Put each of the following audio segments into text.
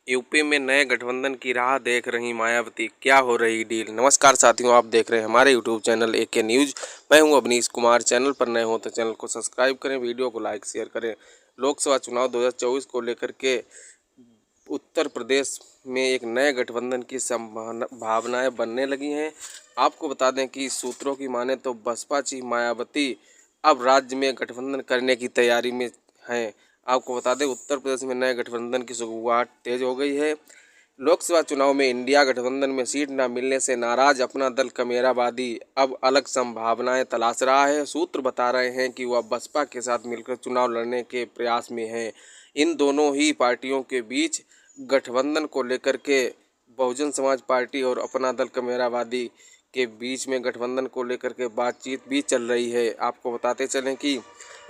UP में नए गठबंधन की राह देख रही मायावती, क्या हो रही डील। नमस्कार साथियों, आप देख रहे हैं हमारे यूट्यूब चैनल एके न्यूज़। मैं हूं अवनीश कुमार। चैनल पर नए हो तो चैनल को सब्सक्राइब करें, वीडियो को लाइक शेयर करें। लोकसभा चुनाव 2024 को लेकर के उत्तर प्रदेश में एक नए गठबंधन की संभावनाएं बनने लगी हैं। आपको बता दें कि सूत्रों की माने तो बसपा चीफ मायावती अब राज्य में गठबंधन करने की तैयारी में हैं। आपको बता दें उत्तर प्रदेश में नए गठबंधन की शुरुआत तेज हो गई है। लोकसभा चुनाव में इंडिया गठबंधन में सीट न मिलने से नाराज अपना दल कमेरावादी अब अलग संभावनाएं तलाश रहा है। सूत्र बता रहे हैं कि वह बसपा के साथ मिलकर चुनाव लड़ने के प्रयास में है। इन दोनों ही पार्टियों के बीच गठबंधन को लेकर के बहुजन समाज पार्टी और अपना दल कमेरावादी के बीच में गठबंधन को लेकर के बातचीत भी चल रही है। आपको बताते चलें कि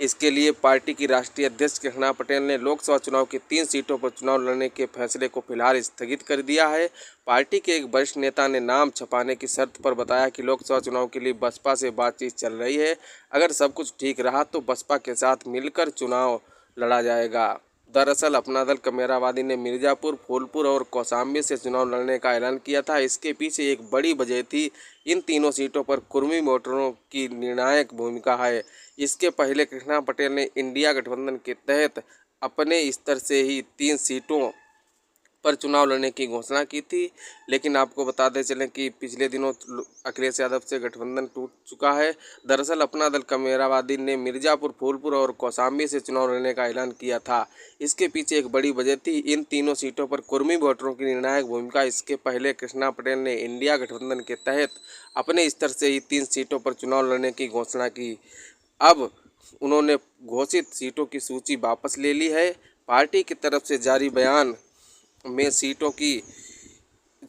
इसके लिए पार्टी की राष्ट्रीय अध्यक्ष कृष्णा पटेल ने लोकसभा चुनाव की 3 सीटों पर चुनाव लड़ने के फैसले को फिलहाल स्थगित कर दिया है। पार्टी के एक वरिष्ठ नेता ने नाम छपाने की शर्त पर बताया कि लोकसभा चुनाव के लिए बसपा से बातचीत चल रही है। अगर सब कुछ ठीक रहा तो बसपा के साथ मिलकर चुनाव लड़ा जाएगा। दरअसल अपना दल कमेरावादी ने मिर्जापुर, फूलपुर और कौशाम्बी से चुनाव लड़ने का ऐलान किया था। इसके पीछे एक बड़ी वजह थी, इन तीनों सीटों पर कुर्मी वोटरों की निर्णायक भूमिका है। इसके पहले कृष्णा पटेल ने इंडिया गठबंधन के तहत अपने स्तर से ही 3 सीटों पर चुनाव लड़ने की घोषणा की थी, लेकिन आपको बताते चलें कि पिछले दिनों अखिलेश यादव से गठबंधन टूट चुका है। दरअसल अपना दल कमेरावादी ने मिर्जापुर, फूलपुर और कौशाम्बी से चुनाव लड़ने का ऐलान किया था। इसके पीछे एक बड़ी वजह थी, इन तीनों सीटों पर कुर्मी वोटरों की निर्णायक भूमिका। इसके पहले कृष्णा पटेल ने इंडिया गठबंधन के तहत अपने स्तर से ही 3 सीटों पर चुनाव लड़ने की घोषणा की। अब उन्होंने घोषित सीटों की सूची वापस ले ली है। पार्टी की तरफ से जारी बयान में सीटों की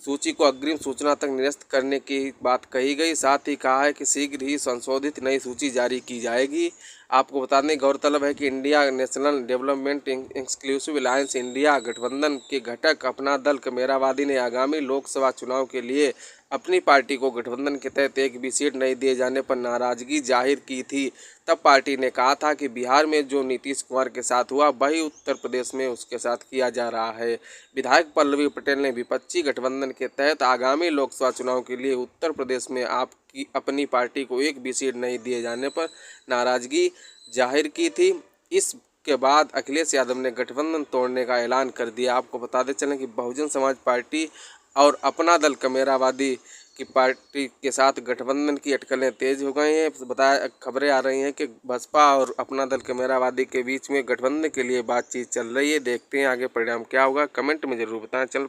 सूची को अग्रिम सूचना तक निरस्त करने की बात कही गई। साथ ही कहा है कि शीघ्र ही संशोधित नई सूची जारी की जाएगी। आपको बता दें, गौरतलब है कि India national development inclusive alliance India गठबंधन के घटक अपना दल कमेरावादी ने आगामी लोकसभा चुनाव के लिए अपनी पार्टी को गठबंधन के तहत एक भी सीट नहीं दिए जाने पर नाराजगी जाहिर की थी। तब पार्टी ने कहा था कि बिहार में जो नीतीश कुमार के साथ हुआ वही उत्तर प्रदेश में उसके साथ किया जा रहा है। विधायक पल्लवी पटेल ने विपक्षी गठबंधन के तहत आगामी लोकसभा चुनाव के लिए उत्तर प्रदेश में आपकी अपनी पार्टी को एक भी सीट नहीं दिए जाने पर नाराजगी जाहिर की थी। इसके बाद अखिलेश यादव ने गठबंधन तोड़ने का ऐलान कर दिया। आपको बताते चलें कि बहुजन समाज पार्टी और अपना दल कमेरावादी की पार्टी के साथ गठबंधन की अटकलें तेज हो गई हैं। बताया खबरें आ रही हैं कि बसपा और अपना दल कमेरावादी के बीच में गठबंधन के लिए बातचीत चल रही है। देखते हैं आगे परिणाम क्या होगा। कमेंट में ज़रूर बताएं। चल